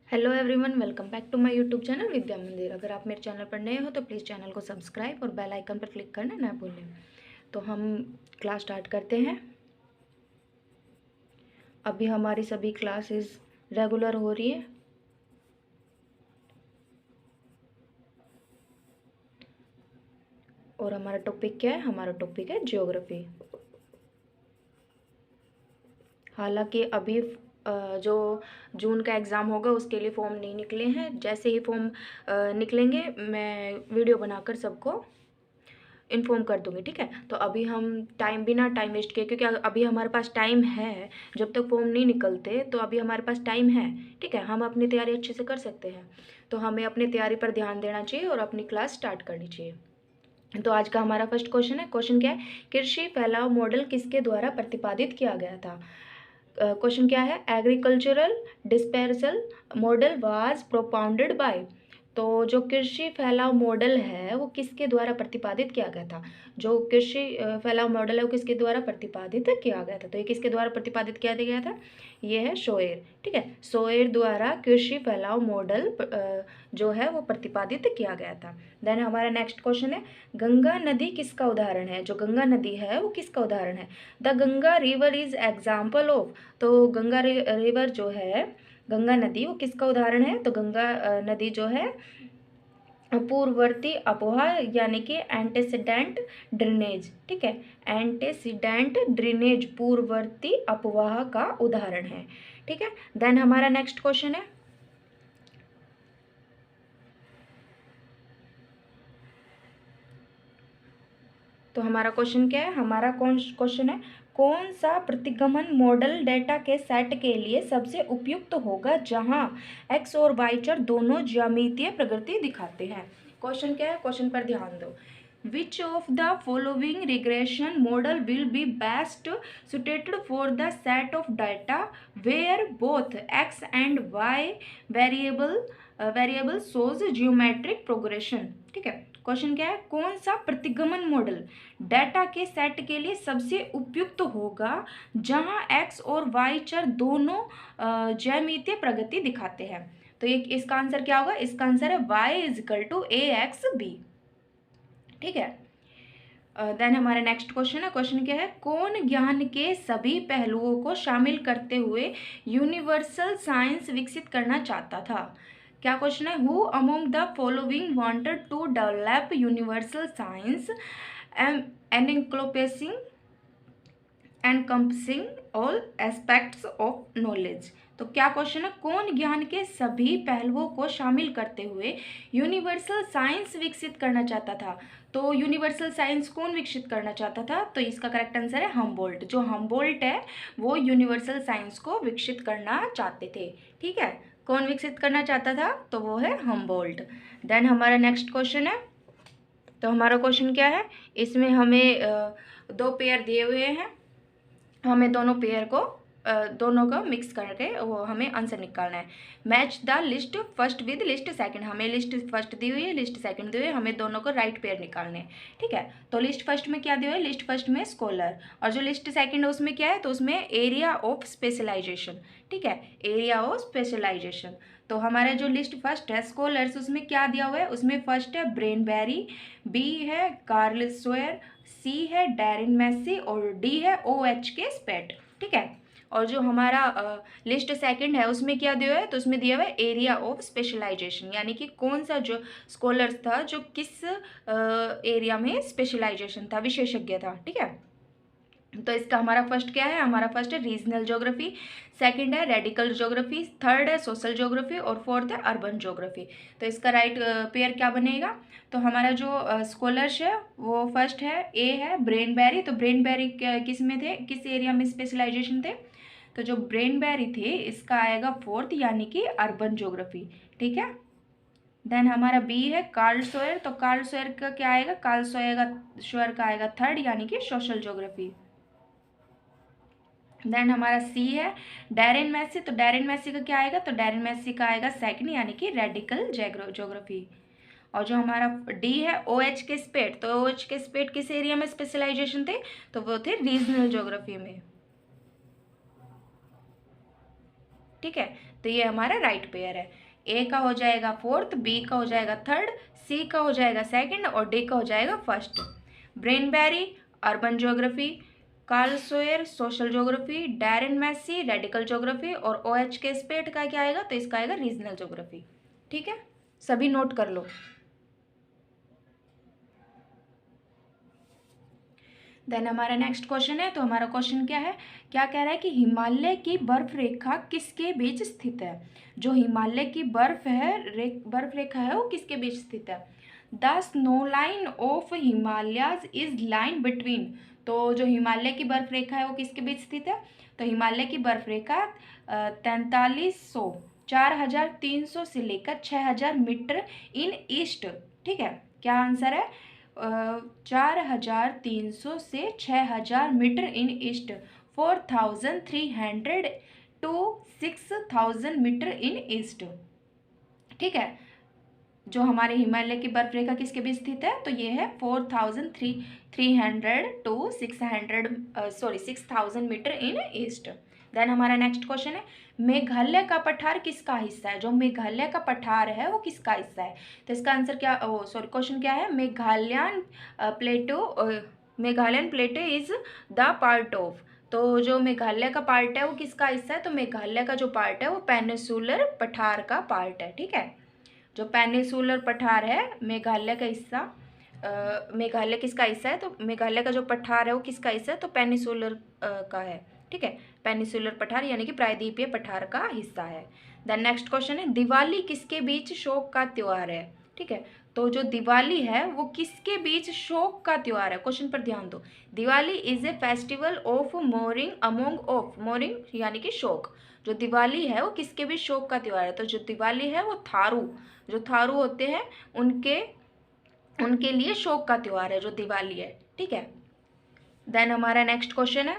Hello everyone, welcome back to my YouTube channel Vidya Mandir. अगर आप मेरे चैनल पर नए हो तो प्लीज़ चैनल को सब्सक्राइब और बेल आइकन पर क्लिक करना ना भूलें। तो हम क्लास स्टार्ट करते हैं। अभी हमारी सभी क्लासेस रेगुलर हो रही है और हमारा टॉपिक क्या है? हमारा टॉपिक है ज्योग्राफी। हालांकि अभी जो जून का एग्ज़ाम होगा उसके लिए फ़ॉर्म नहीं निकले हैं। जैसे ही फॉर्म निकलेंगे मैं वीडियो बनाकर सबको इन्फॉर्म कर दूंगी, ठीक है। तो अभी हम बिना टाइम वेस्ट किए, क्योंकि अभी हमारे पास टाइम है, जब तक फॉर्म नहीं निकलते तो अभी हमारे पास टाइम है, ठीक है। हम अपनी तैयारी अच्छे से कर सकते हैं, तो हमें अपनी तैयारी पर ध्यान देना चाहिए और अपनी क्लास स्टार्ट करनी चाहिए। तो आज का हमारा फर्स्ट क्वेश्चन है। क्वेश्चन क्या है? कृषि फैलाव मॉडल किसके द्वारा प्रतिपादित किया गया था? क्वेश्चन क्या है? Agricultural dispersal model was propounded by. तो जो कृषि फैलाव मॉडल है वो किसके द्वारा प्रतिपादित किया गया था? जो कृषि फैलाव मॉडल है वो किसके द्वारा प्रतिपादित किया गया था? तो ये किसके द्वारा प्रतिपादित किया गया था? ये है शोएर, ठीक है। शोएर द्वारा कृषि फैलाव मॉडल जो है वो प्रतिपादित किया गया था। देन हमारा नेक्स्ट क्वेश्चन है, गंगा नदी किसका उदाहरण है? जो गंगा नदी है वो किसका उदाहरण है? The Ganga river is example of. तो गंगा रिवर जो है, गंगा नदी, वो किसका उदाहरण है? तो गंगा नदी जो है पूर्ववर्ती अपवाह यानी कि एंटेसिडेंट ड्रेनेज, ठीक है। एंटेसिडेंट ड्रेनेज पूर्ववर्ती अपवाह का उदाहरण है, ठीक है। देन हमारा नेक्स्ट क्वेश्चन है, तो हमारा क्वेश्चन क्या है? हमारा कौन क्वेश्चन है, कौन सा प्रतिगमन मॉडल डेटा के सेट के लिए सबसे उपयुक्त होगा जहां एक्स और वाई चर दोनों ज्यामितीय प्रकृति दिखाते हैं? क्वेश्चन क्या है? क्वेश्चन पर ध्यान दो। Which of the following regression model will be best suited for the set of data where both x and y variable shows geometric progression, ठीक है। क्वेश्चन क्या है? कौन सा प्रतिगमन मॉडल डेटा के सेट के लिए सबसे उपयुक्त होगा जहां x और y चर दोनों ज्यामितीय प्रगति दिखाते हैं? तो ये इसका आंसर क्या होगा? इसका आंसर है y is equal to a x b, ठीक है। देन हमारा नेक्स्ट क्वेश्चन है। क्वेश्चन क्या है? कौन ज्ञान के सभी पहलुओं को शामिल करते हुए यूनिवर्सल साइंस विकसित करना चाहता था? क्या क्वेश्चन है? Who among the following wanted to develop universal science encompassing all aspects of knowledge. तो क्या क्वेश्चन है? कौन ज्ञान के सभी पहलुओं को शामिल करते हुए यूनिवर्सल साइंस विकसित करना चाहता था? तो यूनिवर्सल साइंस कौन विकसित करना चाहता था? तो इसका करेक्ट आंसर है हम्बोल्ट। जो हम्बोल्ट है वो यूनिवर्सल साइंस को विकसित करना चाहते थे, ठीक है। कौन विकसित करना चाहता था? तो वो है हम्बोल्ट। देन हमारा नेक्स्ट क्वेश्चन है। तो हमारा क्वेश्चन क्या है? इसमें हमें दो पेयर दिए हुए हैं, हमें दोनों को मिक्स करके वो हमें आंसर निकालना है। Match the list first with list second. हमें लिस्ट फर्स्ट दी हुई है, लिस्ट सेकंड दी हुई है, हमें दोनों को राइट पेयर निकालने हैं, ठीक है। तो लिस्ट फर्स्ट में क्या दिया है? लिस्ट फर्स्ट में स्कॉलर, और जो लिस्ट सेकंड है उसमें क्या है? तो उसमें एरिया ऑफ स्पेशलाइजेशन, ठीक है, एरिया ऑफ स्पेशलाइजेशन। तो हमारा जो लिस्ट फर्स्ट है स्कॉलर्स, उसमें क्या दिया हुआ है? उसमें फर्स्ट है ब्रेनबेरी, बी है कार्ल सोयर, सी है डैरिन मैसी और डी है OH के स्पेट, ठीक है। और जो हमारा लिस्ट सेकंड है उसमें क्या दिया है? तो उसमें दिया हुआ है एरिया ऑफ स्पेशलाइजेशन, यानी कि कौन सा जो स्कॉलर्स था जो किस एरिया में स्पेशलाइजेशन था, विशेषज्ञ था, ठीक है। तो इसका हमारा फर्स्ट क्या है? हमारा फर्स्ट है रीजनल ज्योग्राफी, सेकंड है रेडिकल ज्योग्राफी, थर्ड है सोशल ज्योग्राफी और फोर्थ है अर्बन ज्योग्राफी। तो इसका राइट पेयर क्या बनेगा? तो हमारा जो स्कॉलर्स है वो फर्स्ट है, ए है ब्रेनबेरी। तो ब्रेनबेरी किस में थे, किस एरिया में स्पेशलाइजेशन थे? तो जो ब्रेनबेरी थे इसका आएगा फोर्थ, यानी कि अर्बन ज्योग्राफी, ठीक है। देन हमारा बी है कार्ल सोयर। तो कार्ल सोयर का क्या आएगा? कार्ल सोयर का आएगा थर्ड, यानी कि सोशल ज्योग्राफी। देन हमारा सी है डैरिन मैसी। तो डैरिन मैसी का क्या आएगा? तो डैरिन मैसी का आएगा सेकंड, यानी कि रेडिकल ज्योग्राफी। और जो हमारा डी है OH के स्पेट। तो OH के स्पेट किस एरिया में स्पेशलाइजेशन थे? तो वो थे रीजनल ज्योग्राफी में, ठीक है, तो ये हमारा राइट पेयर है। ए का हो जाएगा फोर्थ, बी का हो जाएगा थर्ड, सी का हो जाएगा सेकंड और डी का हो जाएगा first. Brian Berry urban geography, Carl Sauer social geography, Doreen Massey radical geography और OH के स्पेट का क्या आएगा, तो इसका आएगा रीजनल ज्योग्राफी। ठीक है, सभी नोट कर लो। देन हमारा नेक्स्ट क्वेश्चन है, तो हमारा क्वेश्चन क्या है, क्या कह रहा है कि हिमालय की बर्फ रेखा किसके बीच स्थित है। जो हिमालय की बर्फ है, बर्फ रेखा है, वो किसके बीच स्थित है। The snow line of Himalayas is line between. तो जो हिमालय की बर्फ रेखा है वो किसके बीच स्थित है, तो हिमालय की बर्फ रेखा 4300 4300 से लेकर 6000 मीटर इन ईस्ट। ठीक है, क्या आंसर है, 4300 से 6000 metre in east, 4300 to 6000 metre in east. ठीक है, जो हमारे हिमालय की बर्फ रेखा किसके बीच स्थित है, तो ये है 4300 to 6000 metre in east. Then हमारा नेक्स्ट क्वेश्चन है, मेघालय का पठार किसका हिस्सा है। जो मेघालय का पठार है वो किसका हिस्सा है, तो इसका आंसर क्या, क्वेश्चन क्या है, मेघालयन प्लेटो इज द पार्ट ऑफ। तो जो मेघालय का पार्ट है वो किसका हिस्सा है, तो मेघालय का जो पार्ट है वो पेनिनसुलर पठार का पार्ट है। ठीक है, जो पेनिनसुलर पठार है मेघालय का हिस्सा, मेघालय किसका हिस्सा है, तो मेघालय का जो पठार है वो किसका हिस्सा है, तो पेनिनसुलर का है। ठीक है, पेनिनसुलर पठार यानी कि प्रायद्वीपीय पठार का हिस्सा है। देन नेक्स्ट क्वेश्चन है, दिवाली किसके बीच शोक का त्योहार है। ठीक है, तो जो दिवाली है वो किसके बीच शोक का त्योहार है, क्वेश्चन पर ध्यान दो। Diwali is a festival of morning among of morning यानी कि शोक। जो दिवाली है वो किसके बीच शोक का त्योहार है, तो जो दिवाली है वो थारू, जो थारू होते हैं उनके लिए शोक का त्योहार है जो दिवाली है। ठीक है, देन हमारा नेक्स्ट क्वेश्चन है,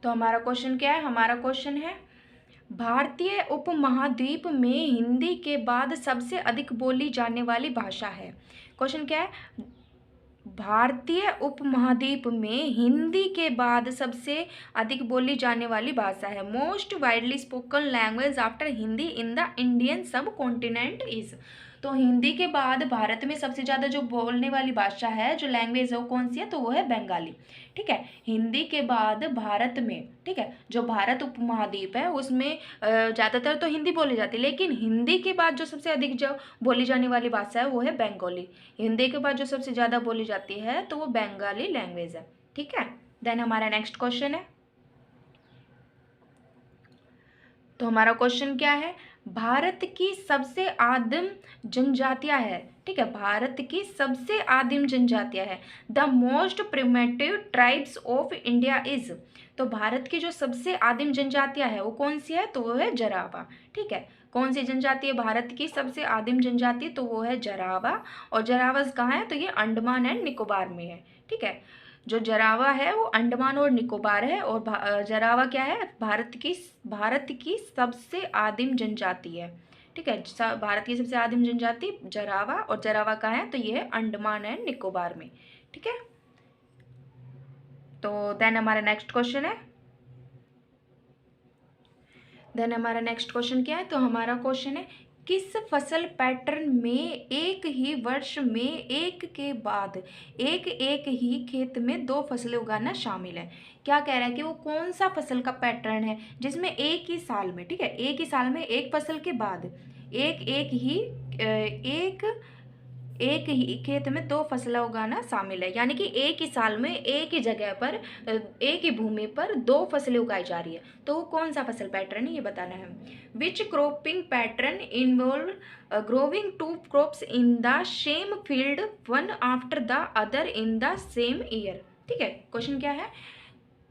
तो हमारा क्वेश्चन क्या है, हमारा क्वेश्चन है भारतीय उपमहाद्वीप में हिंदी के बाद सबसे अधिक बोली जाने वाली भाषा है। क्वेश्चन क्या है, भारतीय उपमहाद्वीप में हिंदी के बाद सबसे अधिक बोली जाने वाली भाषा है। Most widely spoken language after Hindi in the Indian सब कॉन्टिनेंट इज। तो हिंदी के बाद भारत में सबसे ज़्यादा जो बोलने वाली भाषा है, जो लैंग्वेज है वो कौन सी है, तो वो है बंगाली। ठीक है, हिंदी के बाद भारत में, ठीक है, जो भारत उपमहाद्वीप है उसमें ज़्यादातर तो हिंदी बोली जाती है, लेकिन हिंदी के बाद जो सबसे अधिक जो बोली जाने वाली भाषा है वो है बंगाली। हिंदी के बाद जो सबसे ज़्यादा बोली जाती है तो वो बंगाली लैंग्वेज है। ठीक है, देन हमारा नेक्स्ट क्वेश्चन है, तो हमारा क्वेश्चन क्या है, भारत की सबसे आदिम जनजातियां है। ठीक है, भारत की सबसे आदिम जनजातियां है। The most primitive tribes of India is. तो भारत की जो सबसे आदिम जनजातियां है वो कौन सी है, तो वो है जरावा। ठीक है, कौन सी जनजाति है भारत की सबसे आदिम जनजाति, तो वो है जरावा। और जरावास कहाँ है, तो ये अंडमान एंड निकोबार में है। ठीक है, जो जरावा है वो अंडमान और निकोबार है, और जरावा क्या है, भारत की सबसे आदिम जनजाति है। ठीक है, भारत की सबसे आदिम जनजाति जरावा, और जरावा कहाँ है, तो ये है अंडमान एंड निकोबार में। ठीक है, तो देन हमारा नेक्स्ट क्वेश्चन है, देन हमारा नेक्स्ट क्वेश्चन क्या है, तो हमारा क्वेश्चन है किस फसल पैटर्न में एक ही वर्ष में एक के बाद एक ही खेत में दो फसलें उगाना शामिल है। क्या कह रहा है कि वो कौन सा फसल का पैटर्न है जिसमें एक ही साल में, ठीक है, एक ही साल में एक फसल के बाद एक ही खेत में दो फसलें उगाना शामिल है, यानी कि एक ही साल में एक ही जगह पर एक ही भूमि पर दो फसलें उगाई जा रही है। तो वो कौन सा फसल पैटर्न है ये बताना है। Which cropping pattern involve growing two crops in the same field one after the other in the same year. ठीक है, क्वेश्चन क्या है,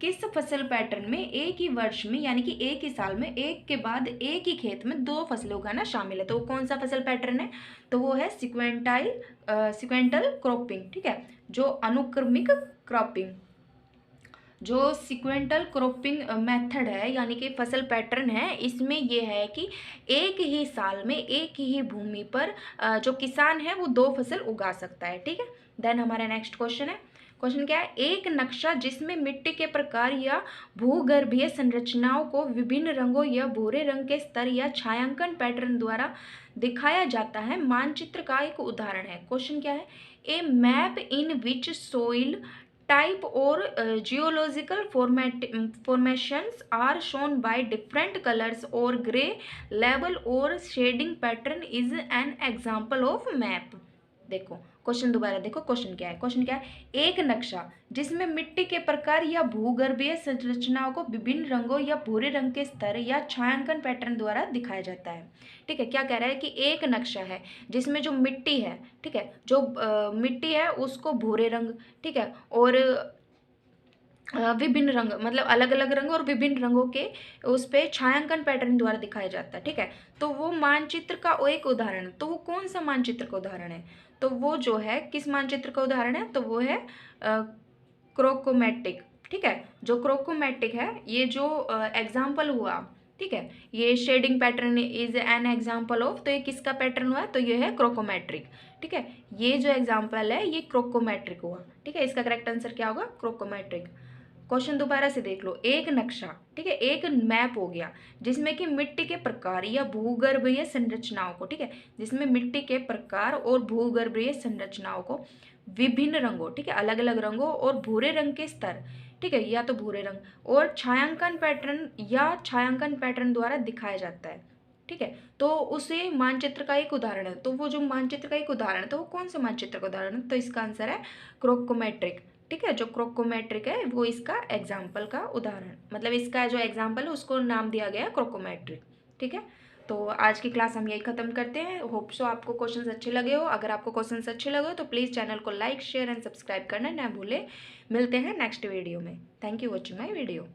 किस फसल पैटर्न में एक ही वर्ष में यानी कि एक ही साल में एक के बाद एक ही खेत में दो फसलें उगाना शामिल है, तो वो कौन सा फसल पैटर्न है, तो वो है सिक्वेंटल क्रॉपिंग। ठीक है, जो अनुक्रमिक क्रॉपिंग, जो सिक्वेंटल क्रॉपिंग मेथड है यानी कि फसल पैटर्न है, इसमें ये है कि एक ही साल में एक ही भूमि पर जो किसान है वो दो फसल उगा सकता है। ठीक है, देन हमारा नेक्स्ट क्वेश्चन है, क्वेश्चन क्या है, एक नक्शा जिसमें मिट्टी के प्रकार या भूगर्भीय संरचनाओं को विभिन्न रंगों या भूरे रंग के स्तर या छायांकन पैटर्न द्वारा दिखाया जाता है, मानचित्र का एक उदाहरण है। क्वेश्चन क्या है, a map in which soil type और geological formations are shown by different colours और ग्रे लेवल और shading pattern is an example of map. देखो क्वेश्चन दोबारा देखो, क्वेश्चन क्या है, क्वेश्चन क्या है, एक नक्शा जिसमें मिट्टी के प्रकार या भूगर्भीय संरचनाओं को विभिन्न रंगों या भूरे रंग के स्तर या छायांकन पैटर्न द्वारा दिखाया जाता है। ठीक है, क्या कह रहा है कि एक नक्शा है जिसमें जो मिट्टी है, ठीक है, जो मिट्टी है उसको भूरे रंग, ठीक है, और विभिन्न रंग मतलब अलग अलग रंग और विभिन्न रंगों के उस पे छायांकन पैटर्न द्वारा दिखाया जाता है। ठीक है, तो वो मानचित्र का एक उदाहरण, तो वो कौन सा मानचित्र का उदाहरण है, तो वो जो है किस मानचित्र का उदाहरण है, तो वो है क्रोकोमेटिक। ठीक है, जो क्रोकोमेटिक है, ये जो एग्जाम्पल हुआ, ठीक है, ये shading pattern is an example of, तो ये किसका पैटर्न हुआ, तो ये है क्रोकोमेट्रिक। ठीक है, ये जो एग्जाम्पल है ये क्रोकोमेट्रिक हुआ। ठीक है, इसका करेक्ट आंसर क्या होगा, क्रोकोमेट्रिक। क्वेश्चन दोबारा से देख लो, एक नक्शा, ठीक है, एक मैप हो गया जिसमें कि मिट्टी के प्रकार या भूगर्भीय संरचनाओं को, ठीक है, जिसमें मिट्टी के प्रकार और भूगर्भीय संरचनाओं को विभिन्न रंगों, ठीक है, अलग अलग रंगों और भूरे रंग के स्तर, ठीक है, या तो भूरे रंग और छायांकन पैटर्न द्वारा दिखाया जाता है। ठीक है, तो उसे मानचित्र का एक उदाहरण है, तो वो जो मानचित्र का एक उदाहरण है, तो वो कौन सा मानचित्र का उदाहरण है, तो इसका आंसर है क्रोकोमेट्रिक। ठीक है, जो क्रोकोमेट्रिक है वो इसका एग्जाम्पल का उदाहरण, मतलब इसका जो एग्जाम्पल है उसको नाम दिया गया है क्रोकोमेट्रिक। ठीक है, तो आज की क्लास हम यही खत्म करते हैं। होप सो आपको क्वेश्चंस अच्छे लगे हो। अगर आपको क्वेश्चंस अच्छे लगे हो तो प्लीज़ चैनल को लाइक शेयर एंड सब्सक्राइब करना ना भूले। मिलते हैं नेक्स्ट वीडियो में। Thank you watching my video.